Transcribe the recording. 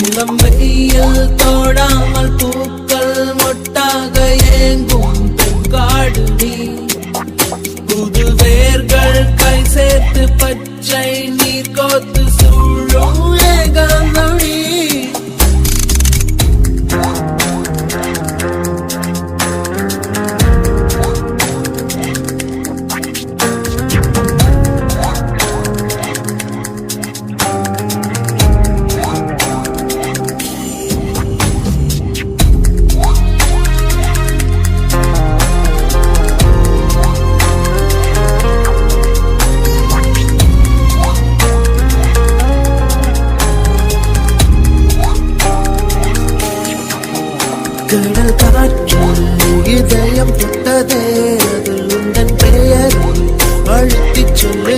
இளம் வெயில் தோடாமல் பூக்கள் மொட்டாக ஏங்கும் பூங்காடு நீ. புது வேர்கள் கை சேர்த்து பச்சை நீர் கோத்து சூழும் ஏகாந்தொழி. கடல் காற்றில் இதயம் தொட்டதே, அதில் உந்தன் பெயரை அழுத்திச் சொல்லு.